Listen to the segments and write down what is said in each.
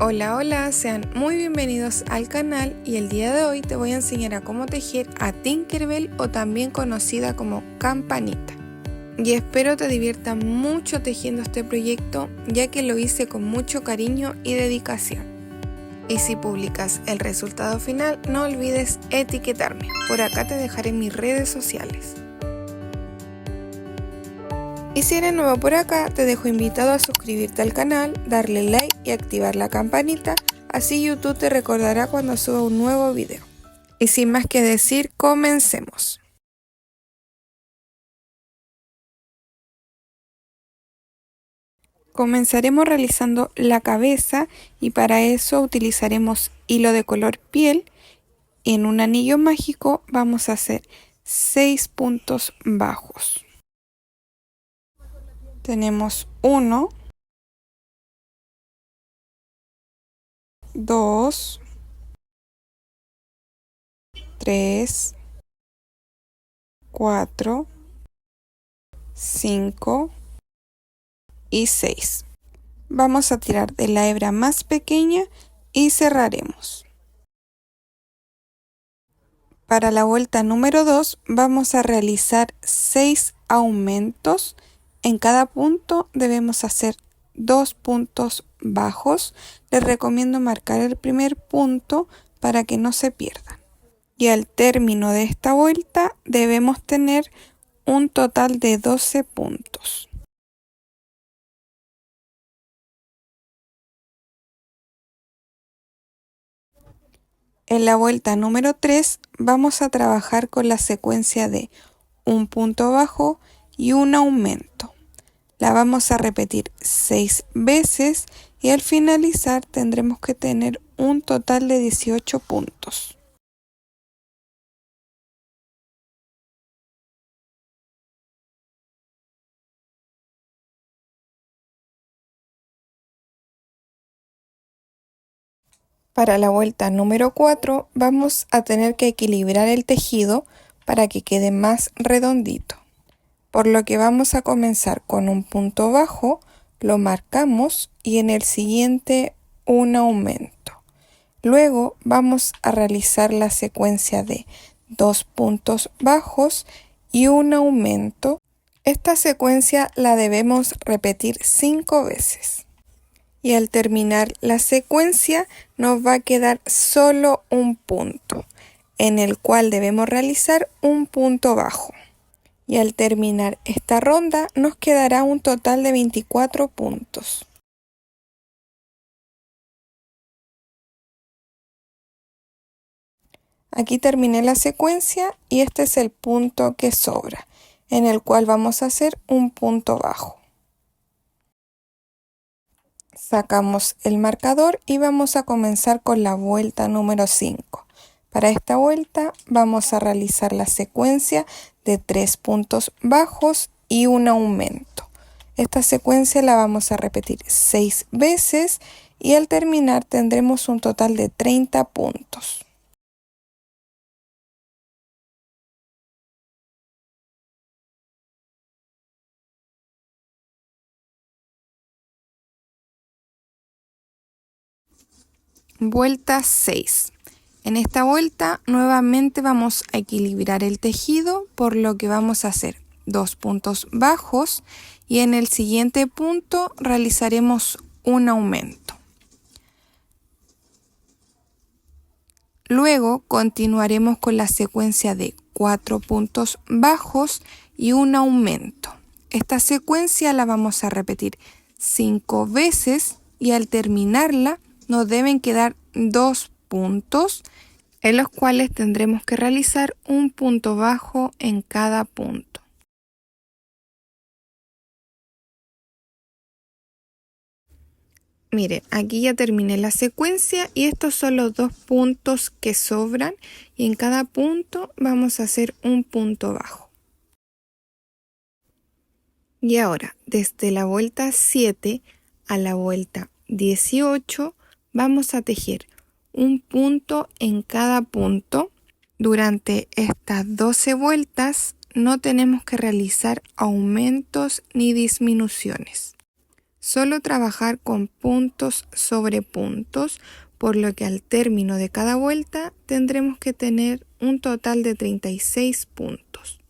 Hola, hola, sean muy bienvenidos al canal y el día de hoy te voy a enseñar a cómo tejer a Tinkerbell o también conocida como campanita. Y espero te diviertas mucho tejiendo este proyecto ya que lo hice con mucho cariño y dedicación. Y si publicas el resultado final no olvides etiquetarme, por acá te dejaré mis redes sociales. Y si eres nuevo por acá, te dejo invitado a suscribirte al canal, darle like y activar la campanita, así YouTube te recordará cuando suba un nuevo video. Y sin más que decir, comencemos. Comenzaremos realizando la cabeza y para eso utilizaremos hilo de color piel y en un anillo mágico vamos a hacer 6 puntos bajos. Tenemos 1, 2, 3, 4, 5 y 6. Vamos a tirar de la hebra más pequeña y cerraremos. Para la vuelta número 2 vamos a realizar 6 aumentos. En cada punto debemos hacer 2 puntos bajos. Les recomiendo marcar el primer punto para que no se pierdan. Y al término de esta vuelta debemos tener un total de 12 puntos. En la vuelta número 3 vamos a trabajar con la secuencia de un punto bajo y un aumento. La vamos a repetir 6 veces y al finalizar tendremos que tener un total de 18 puntos. Para la vuelta número 4 vamos a tener que equilibrar el tejido para que quede más redondito. Por lo que vamos a comenzar con un punto bajo, lo marcamos y en el siguiente un aumento. Luego vamos a realizar la secuencia de 2 puntos bajos y un aumento. Esta secuencia la debemos repetir 5 veces. Y al terminar la secuencia nos va a quedar solo un punto, en el cual debemos realizar un punto bajo. Y al terminar esta ronda nos quedará un total de 24 puntos. Aquí terminé la secuencia y este es el punto que sobra, en el cual vamos a hacer un punto bajo. Sacamos el marcador y vamos a comenzar con la vuelta número 5. Para esta vuelta vamos a realizar la secuencia de 3 puntos bajos y un aumento. Esta secuencia la vamos a repetir 6 veces y al terminar tendremos un total de 30 puntos. Vuelta 6. En esta vuelta nuevamente vamos a equilibrar el tejido, por lo que vamos a hacer 2 puntos bajos y en el siguiente punto realizaremos un aumento. Luego continuaremos con la secuencia de 4 puntos bajos y un aumento. Esta secuencia la vamos a repetir 5 veces y al terminarla nos deben quedar 2 puntos en los cuales tendremos que realizar un punto bajo en cada punto. Miren, aquí ya terminé la secuencia y estos son los 2 puntos que sobran y en cada punto vamos a hacer un punto bajo. Y ahora, desde la vuelta 7 a la vuelta 18 vamos a tejer un punto en cada punto. Durante estas 12 vueltas no tenemos que realizar aumentos ni disminuciones. solo trabajar con puntos sobre puntos, por lo que al término de cada vuelta tendremos que tener un total de 36 puntos.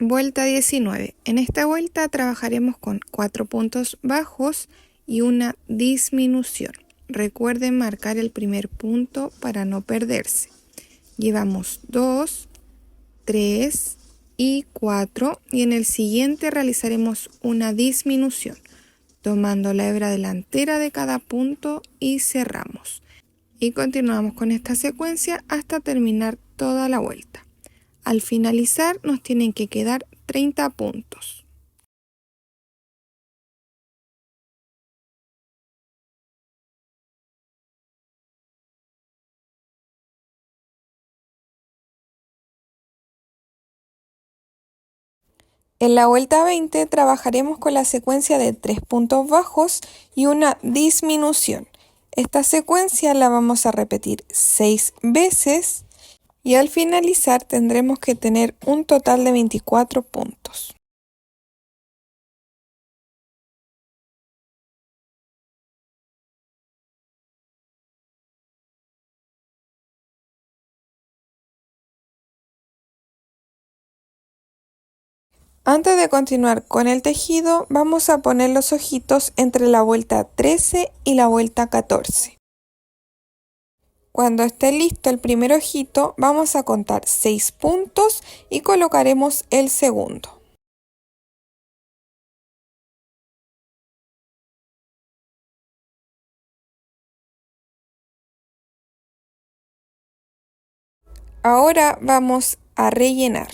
Vuelta 19. En esta vuelta trabajaremos con 4 puntos bajos y una disminución. Recuerden marcar el primer punto para no perderse. Llevamos 2, 3 y 4 y en el siguiente realizaremos una disminución, tomando la hebra delantera de cada punto y cerramos. Y continuamos con esta secuencia hasta terminar toda la vuelta. Al finalizar nos tienen que quedar 30 puntos. En la vuelta 20 trabajaremos con la secuencia de 3 puntos bajos y una disminución. Esta secuencia la vamos a repetir 6 veces y al finalizar tendremos que tener un total de 24 puntos. Antes de continuar con el tejido, vamos a poner los ojitos entre la vuelta 13 y la vuelta 14. Cuando esté listo el primer ojito, vamos a contar 6 puntos y colocaremos el segundo. Ahora vamos a rellenar.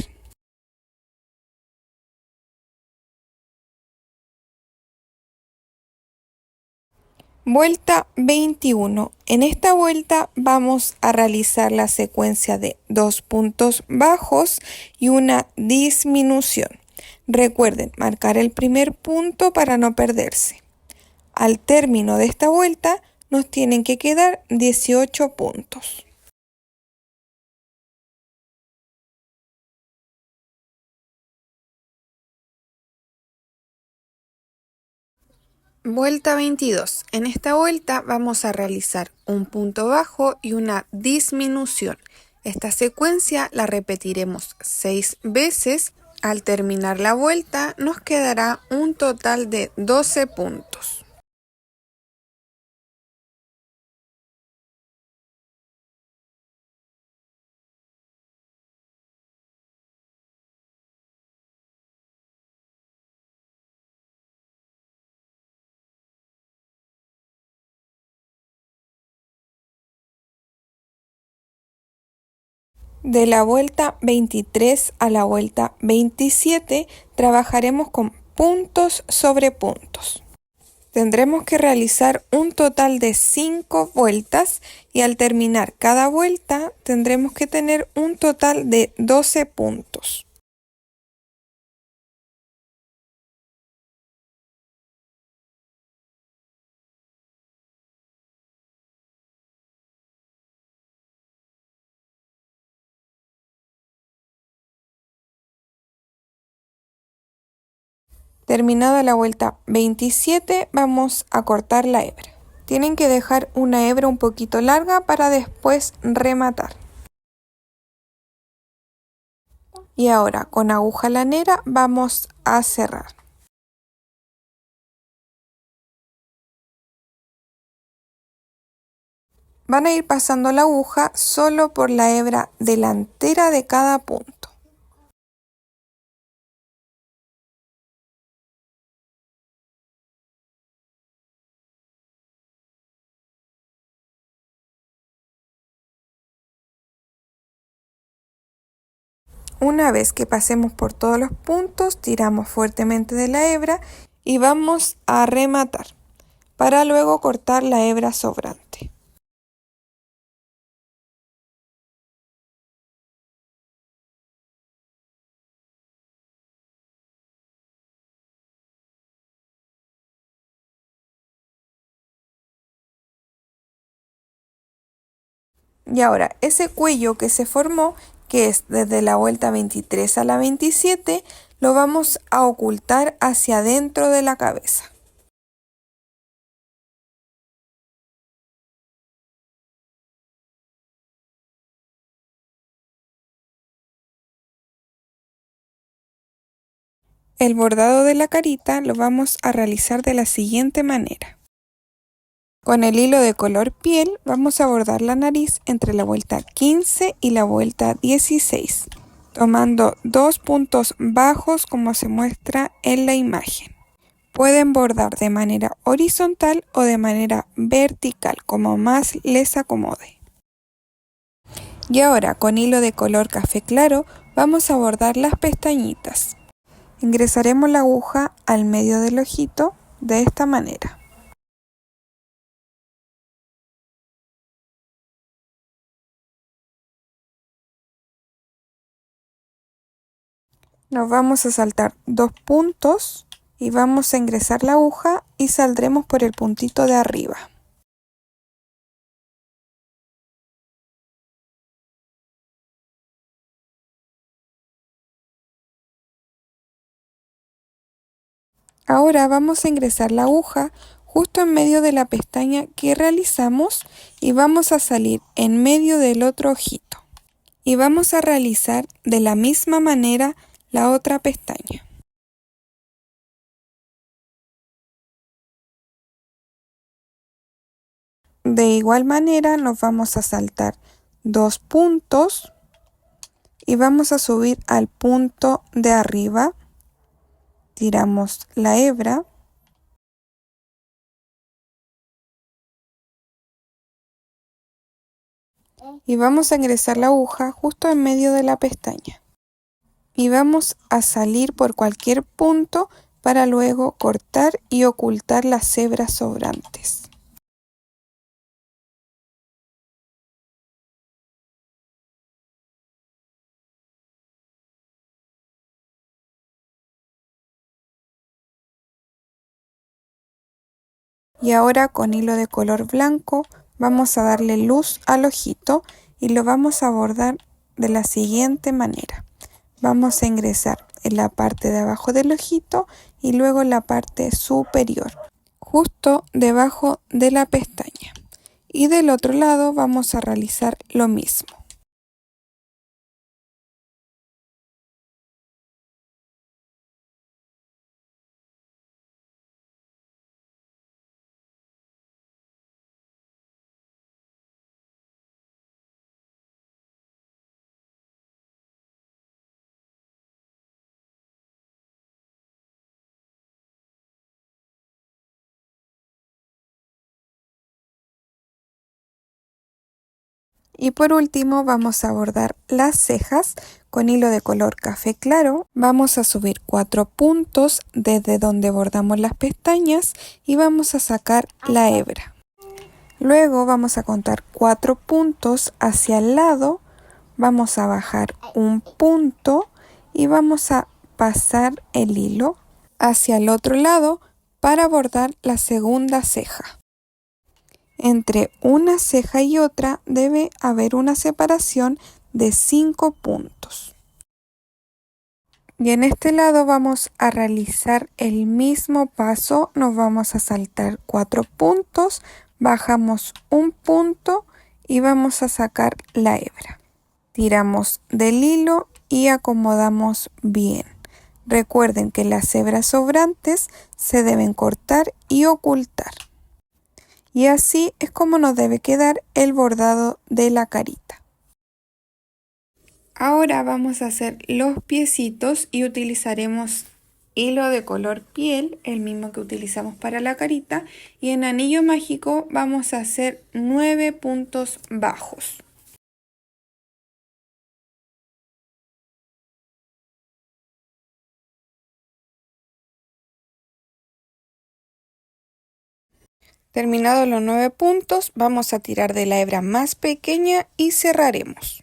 Vuelta 21. En esta vuelta vamos a realizar la secuencia de 2 puntos bajos y una disminución. Recuerden marcar el primer punto para no perderse. Al término de esta vuelta nos tienen que quedar 18 puntos. Vuelta 22. En esta vuelta vamos a realizar un punto bajo y una disminución. Esta secuencia la repetiremos 6 veces. Al terminar la vuelta nos quedará un total de 12 puntos. De la vuelta 23 a la vuelta 27 trabajaremos con puntos sobre puntos. Tendremos que realizar un total de 5 vueltas y al terminar cada vuelta tendremos que tener un total de 12 puntos. Terminada la vuelta 27 vamos a cortar la hebra. Tienen que dejar una hebra un poquito larga para después rematar. Y ahora con aguja lanera vamos a cerrar. Van a ir pasando la aguja solo por la hebra delantera de cada punto. Una vez que pasemos por todos los puntos, tiramos fuertemente de la hebra y vamos a rematar, para luego cortar la hebra sobrante. Y ahora, ese cuello que se formó, que es desde la vuelta 23 a la 27, lo vamos a ocultar hacia adentro de la cabeza. El bordado de la carita lo vamos a realizar de la siguiente manera. Con el hilo de color piel vamos a bordar la nariz entre la vuelta 15 y la vuelta 16, tomando 2 puntos bajos como se muestra en la imagen. Pueden bordar de manera horizontal o de manera vertical, como más les acomode. Y ahora con hilo de color café claro vamos a bordar las pestañitas. Ingresaremos la aguja al medio del ojito de esta manera. Nos vamos a saltar 2 puntos y vamos a ingresar la aguja y saldremos por el puntito de arriba. Ahora vamos a ingresar la aguja justo en medio de la pestaña que realizamos y vamos a salir en medio del otro ojito. Y vamos a realizar de la misma manera la otra pestaña. De igual manera nos vamos a saltar 2 puntos y vamos a subir al punto de arriba. Tiramos la hebra y vamos a ingresar la aguja justo en medio de la pestaña. Y vamos a salir por cualquier punto para luego cortar y ocultar las hebras sobrantes. Y ahora con hilo de color blanco vamos a darle luz al ojito y lo vamos a bordar de la siguiente manera. Vamos a ingresar en la parte de abajo del ojito y luego en la parte superior, justo debajo de la pestaña. Y del otro lado vamos a realizar lo mismo. Y por último vamos a bordar las cejas con hilo de color café claro. Vamos a subir 4 puntos desde donde bordamos las pestañas y vamos a sacar la hebra. Luego vamos a contar 4 puntos hacia el lado, vamos a bajar un punto y vamos a pasar el hilo hacia el otro lado para bordar la segunda ceja. Entre una ceja y otra debe haber una separación de 5 puntos. Y en este lado vamos a realizar el mismo paso, nos vamos a saltar 4 puntos, bajamos un punto y vamos a sacar la hebra. Tiramos del hilo y acomodamos bien. Recuerden que las hebras sobrantes se deben cortar y ocultar. Y así es como nos debe quedar el bordado de la carita. Ahora vamos a hacer los piecitos y utilizaremos hilo de color piel, el mismo que utilizamos para la carita, y en anillo mágico vamos a hacer 9 puntos bajos. Terminados los 9 puntos, vamos a tirar de la hebra más pequeña y cerraremos.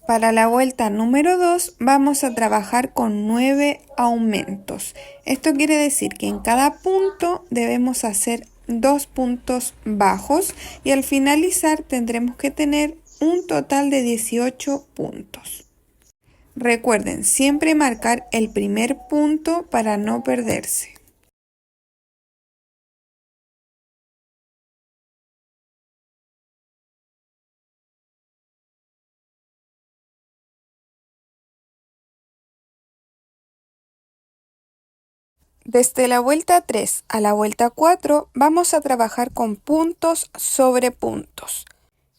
Para la vuelta número 2 vamos a trabajar con 9 aumentos. Esto quiere decir que en cada punto debemos hacer 2 puntos bajos y al finalizar tendremos que tener un total de 18 puntos. Recuerden siempre marcar el primer punto para no perderse. Desde la vuelta 3 a la vuelta 4 vamos a trabajar con puntos sobre puntos.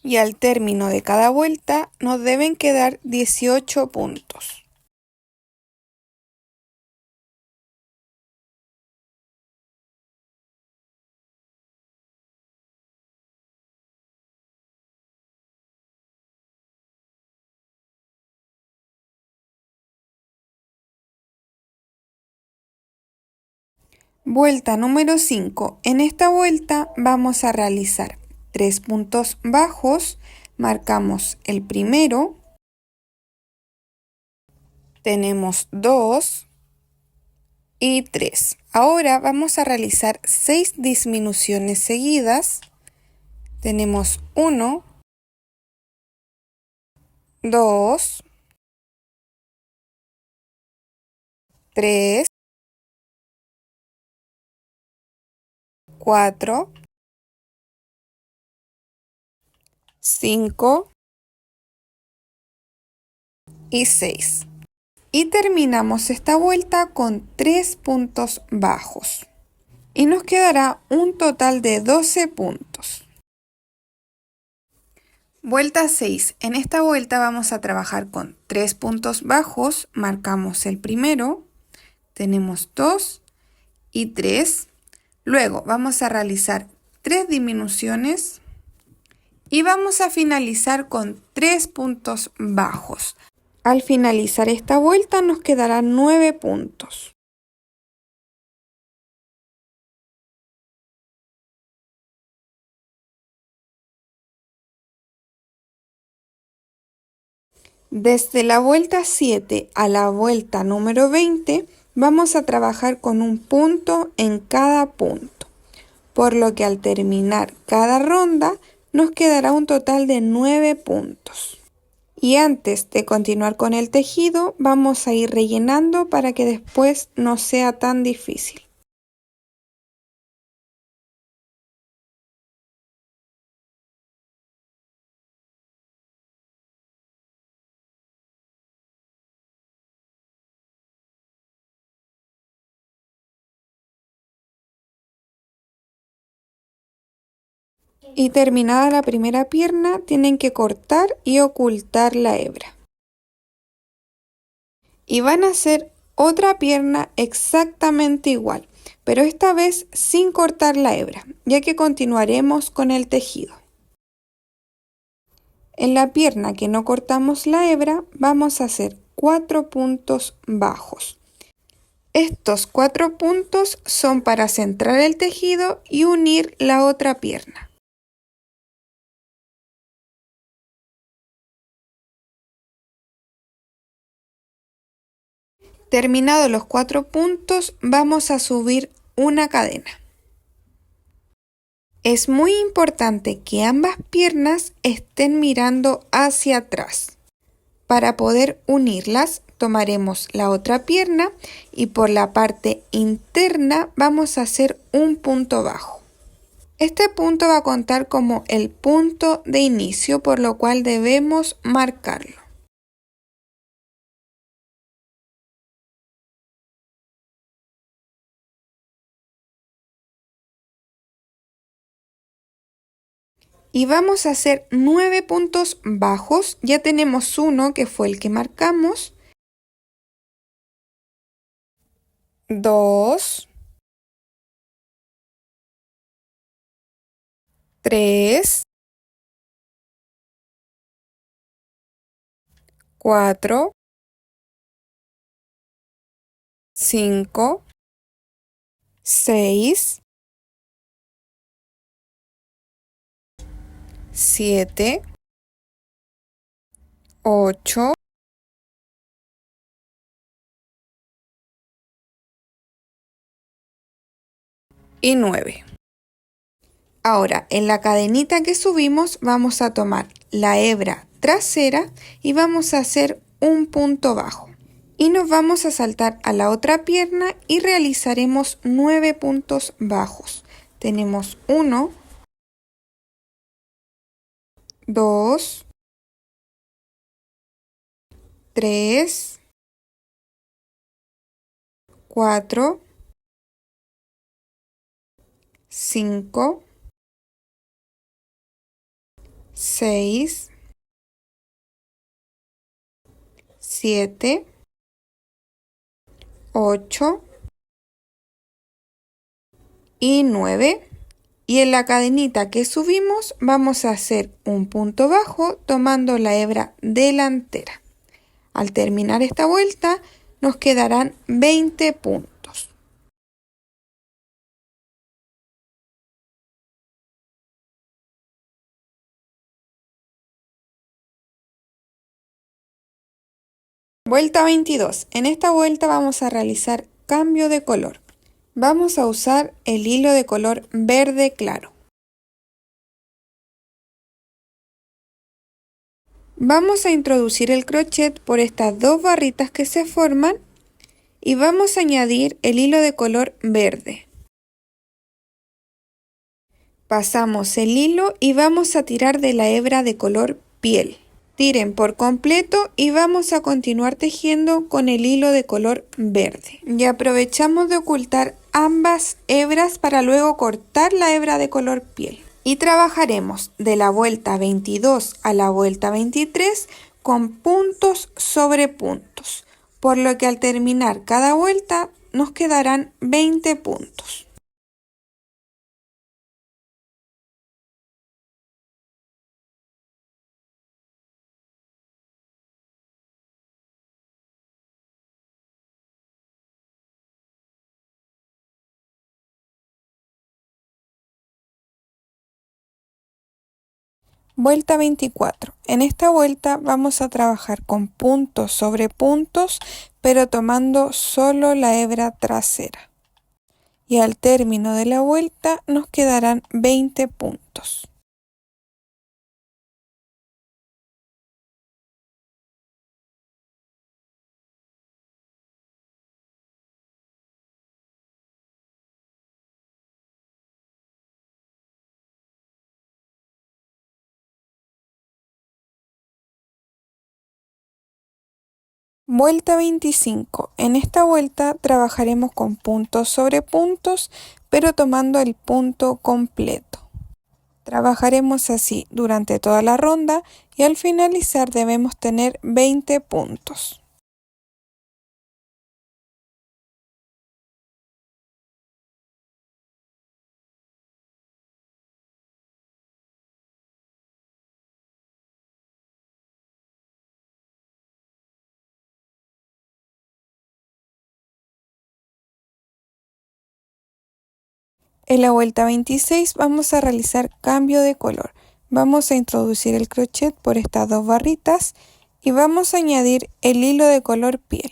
Y al término de cada vuelta nos deben quedar 18 puntos. Vuelta número 5. En esta vuelta vamos a realizar 3 puntos bajos, marcamos el primero, tenemos 2 y 3. Ahora vamos a realizar 6 disminuciones seguidas, tenemos 1, 2, 3, 4, 5 y 6. Y terminamos esta vuelta con 3 puntos bajos. Y nos quedará un total de 12 puntos. Vuelta 6. En esta vuelta vamos a trabajar con 3 puntos bajos. Marcamos el primero, tenemos 2 y 3. Luego vamos a realizar 3 disminuciones y vamos a finalizar con 3 puntos bajos. Al finalizar esta vuelta nos quedarán 9 puntos. Desde la vuelta 7 a la vuelta número 20 vamos a trabajar con un punto en cada punto, por lo que al terminar cada ronda nos quedará un total de 9 puntos. Y antes de continuar con el tejido vamos a ir rellenando para que después no sea tan difícil. Y terminada la primera pierna tienen que cortar y ocultar la hebra. Y van a hacer otra pierna exactamente igual, pero esta vez sin cortar la hebra, ya que continuaremos con el tejido. En la pierna que no cortamos la hebra vamos a hacer 4 puntos bajos. Estos 4 puntos son para centrar el tejido y unir la otra pierna. Terminados los 4 puntos, vamos a subir una cadena. Es muy importante que ambas piernas estén mirando hacia atrás. Para poder unirlas, tomaremos la otra pierna y por la parte interna vamos a hacer un punto bajo. Este punto va a contar como el punto de inicio, por lo cual debemos marcarlo. Y vamos a hacer 9 puntos bajos. Ya tenemos uno que fue el que marcamos. 2, 3, 4, 5, 6, 7, 8, y 9. Ahora, en la cadenita que subimos vamos a tomar la hebra trasera y vamos a hacer un punto bajo. Y nos vamos a saltar a la otra pierna y realizaremos 9 puntos bajos. Tenemos 1, 2, 3, 4, 5, 6, 7, 8 y 9. Y en la cadenita que subimos vamos a hacer un punto bajo tomando la hebra delantera. Al terminar esta vuelta nos quedarán 20 puntos. Vuelta 22. En esta vuelta vamos a realizar cambio de color. Vamos a usar el hilo de color verde claro. Vamos a introducir el crochet por estas dos barritas que se forman y vamos a añadir el hilo de color verde. Pasamos el hilo y vamos a tirar de la hebra de color piel. Tiren por completo y vamos a continuar tejiendo con el hilo de color verde. Y aprovechamos de ocultar ambas hebras para luego cortar la hebra de color piel. Y trabajaremos de la vuelta 22 a la vuelta 23 con puntos sobre puntos, por lo que al terminar cada vuelta nos quedarán 20 puntos. Vuelta 24. En esta vuelta vamos a trabajar con puntos sobre puntos, pero tomando solo la hebra trasera. Y al término de la vuelta nos quedarán 20 puntos. Vuelta 25. En esta vuelta trabajaremos con puntos sobre puntos, pero tomando el punto completo. Trabajaremos así durante toda la ronda y al finalizar debemos tener 20 puntos. En la vuelta 26 vamos a realizar cambio de color. Vamos a introducir el crochet por estas dos barritas y vamos a añadir el hilo de color piel.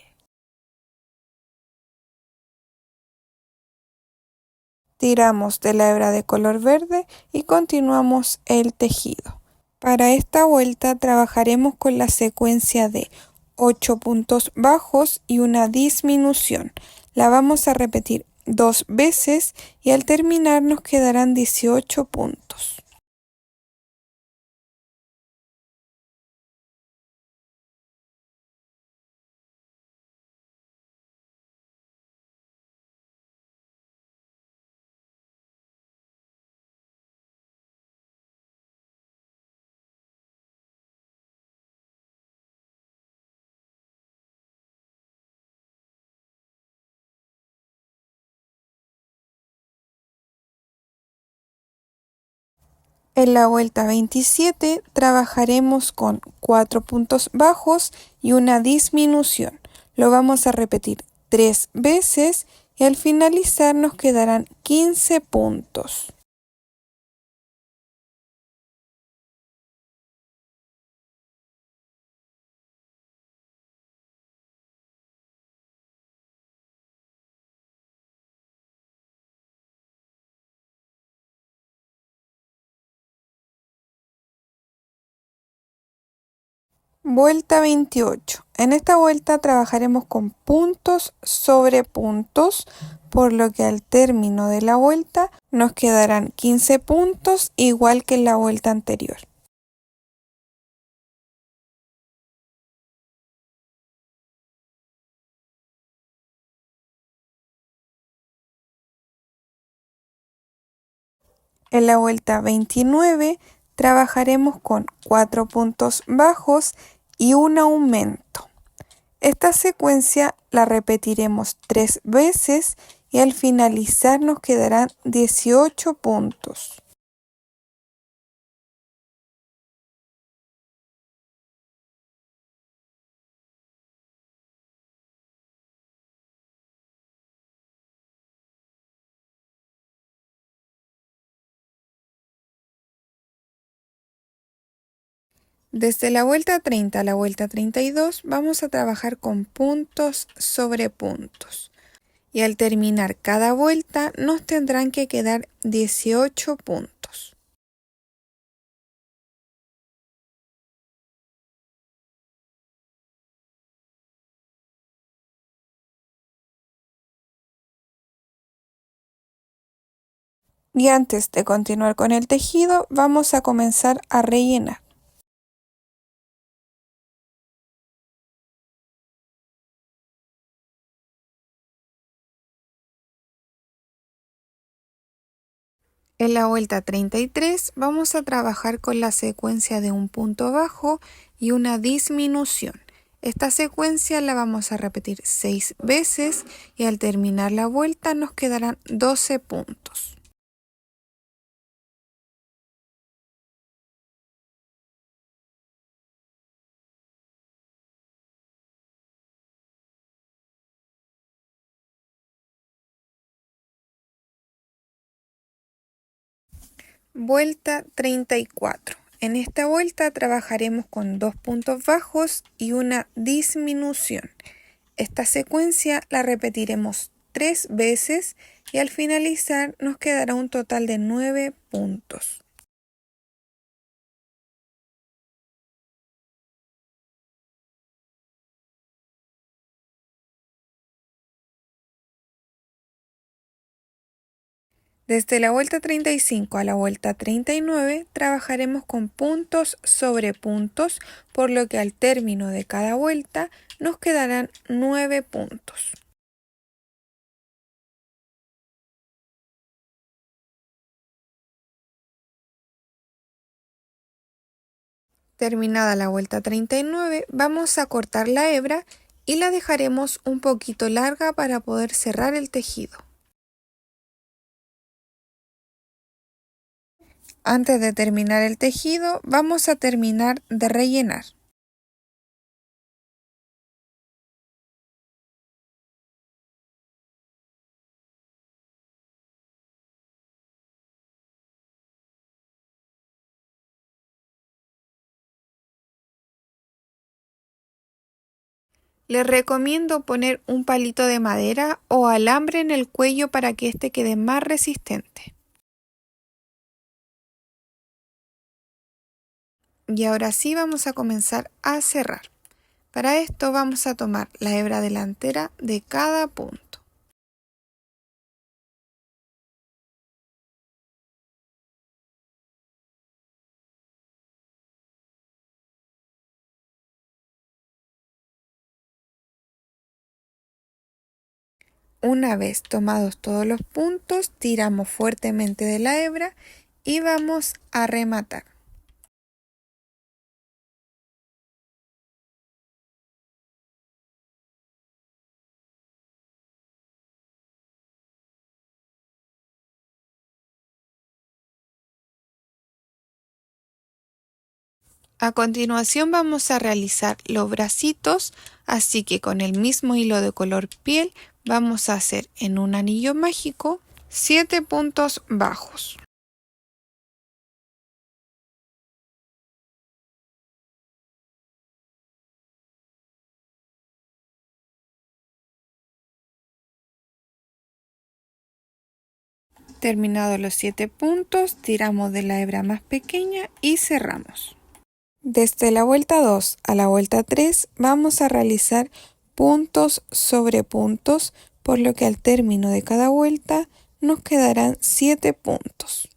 Tiramos de la hebra de color verde y continuamos el tejido. Para esta vuelta trabajaremos con la secuencia de 8 puntos bajos y una disminución. La vamos a repetir 2 veces y al terminar nos quedarán 18 puntos. En la vuelta 27 trabajaremos con 4 puntos bajos y una disminución. Lo vamos a repetir 3 veces y al finalizar nos quedarán 15 puntos. Vuelta 28. En esta vuelta trabajaremos con puntos sobre puntos, por lo que al término de la vuelta nos quedarán 15 puntos, igual que en la vuelta anterior. En la vuelta 29 trabajaremos con 4 puntos bajos y un aumento. Esta secuencia la repetiremos 3 veces y al finalizar nos quedarán 18 puntos. Desde la vuelta 30 a la vuelta 32 vamos a trabajar con puntos sobre puntos. Y al terminar cada vuelta nos tendrán que quedar 18 puntos. Y antes de continuar con el tejido, vamos a comenzar a rellenar. En la vuelta 33 vamos a trabajar con la secuencia de un punto bajo y una disminución. Esta secuencia la vamos a repetir 6 veces y al terminar la vuelta nos quedarán 12 puntos. Vuelta 34. En esta vuelta trabajaremos con 2 puntos bajos y una disminución. Esta secuencia la repetiremos 3 veces y al finalizar nos quedará un total de 9 puntos. Desde la vuelta 35 a la vuelta 39 trabajaremos con puntos sobre puntos, por lo que al término de cada vuelta nos quedarán 9 puntos. Terminada la vuelta 39, vamos a cortar la hebra y la dejaremos un poquito larga para poder cerrar el tejido. Antes de terminar el tejido, vamos a terminar de rellenar. Les recomiendo poner un palito de madera o alambre en el cuello para que este quede más resistente. Y ahora sí vamos a comenzar a cerrar. Para esto vamos a tomar la hebra delantera de cada punto. Una vez tomados todos los puntos, tiramos fuertemente de la hebra y vamos a rematar. A continuación vamos a realizar los bracitos, así que con el mismo hilo de color piel vamos a hacer en un anillo mágico 7 puntos bajos. Terminados los 7 puntos, tiramos de la hebra más pequeña y cerramos. Desde la vuelta 2 a la vuelta 3 vamos a realizar puntos sobre puntos, por lo que al término de cada vuelta nos quedarán 7 puntos.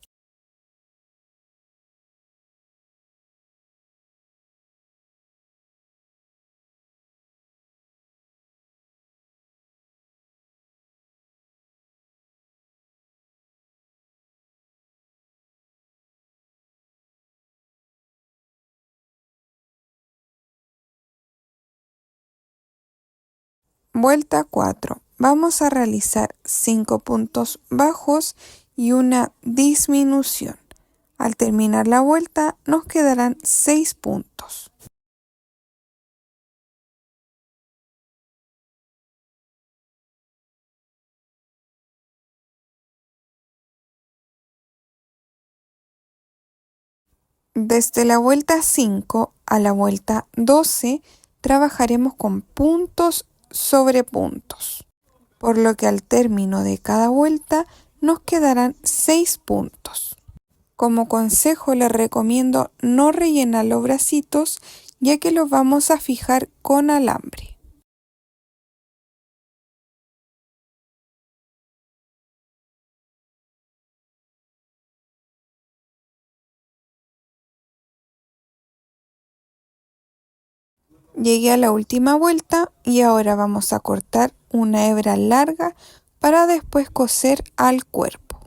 Vuelta 4. Vamos a realizar 5 puntos bajos y una disminución. Al terminar la vuelta nos quedarán 6 puntos. Desde la vuelta 5 a la vuelta 12 trabajaremos con puntos sobre puntos, por lo que al término de cada vuelta nos quedarán 6 puntos. Como consejo les recomiendo no rellenar los bracitos, ya que los vamos a fijar con alambre. Llegué a la última vuelta y ahora vamos a cortar una hebra larga para después coser al cuerpo.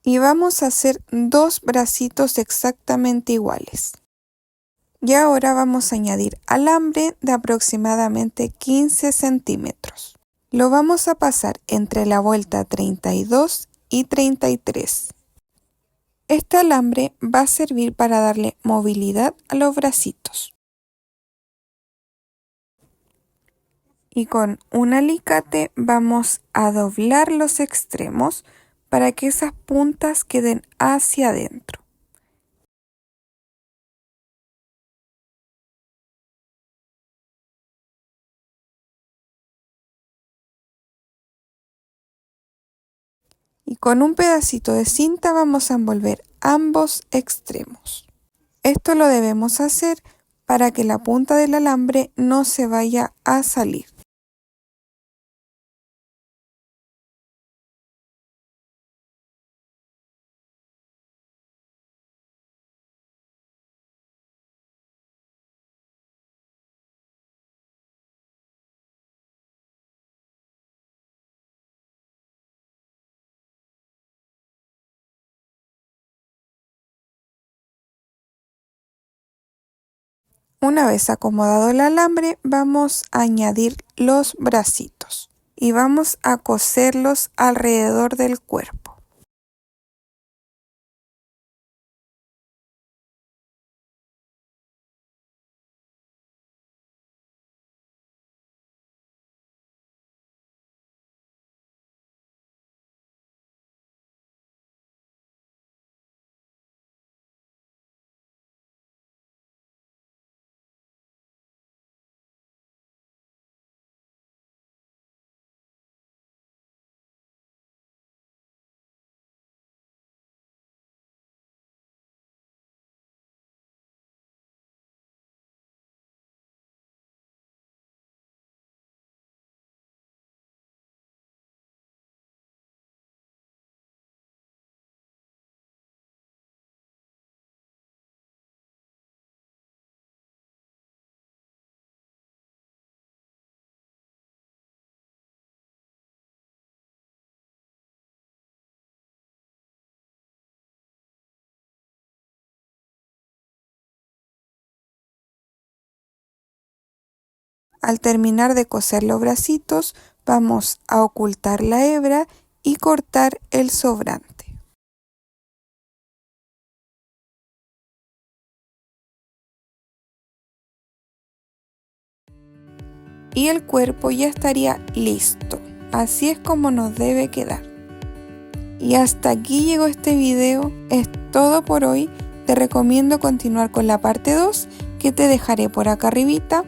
Y vamos a hacer 2 bracitos exactamente iguales. Y ahora vamos a añadir alambre de aproximadamente 15 centímetros. Lo vamos a pasar entre la vuelta 32 y 33. Este alambre va a servir para darle movilidad a los bracitos. Y con un alicate vamos a doblar los extremos para que esas puntas queden hacia adentro. Y con un pedacito de cinta vamos a envolver ambos extremos. Esto lo debemos hacer para que la punta del alambre no se vaya a salir. Una vez acomodado el alambre, vamos a añadir los bracitos y vamos a coserlos alrededor del cuerpo. Al terminar de coser los bracitos, vamos a ocultar la hebra y cortar el sobrante. Y el cuerpo ya estaría listo. Así es como nos debe quedar. Y hasta aquí llegó este video. Es todo por hoy. Te recomiendo continuar con la parte 2 que te dejaré por acá arribita,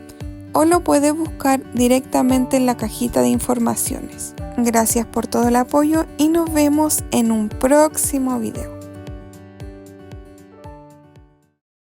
o lo puedes buscar directamente en la cajita de informaciones. Gracias por todo el apoyo y nos vemos en un próximo video.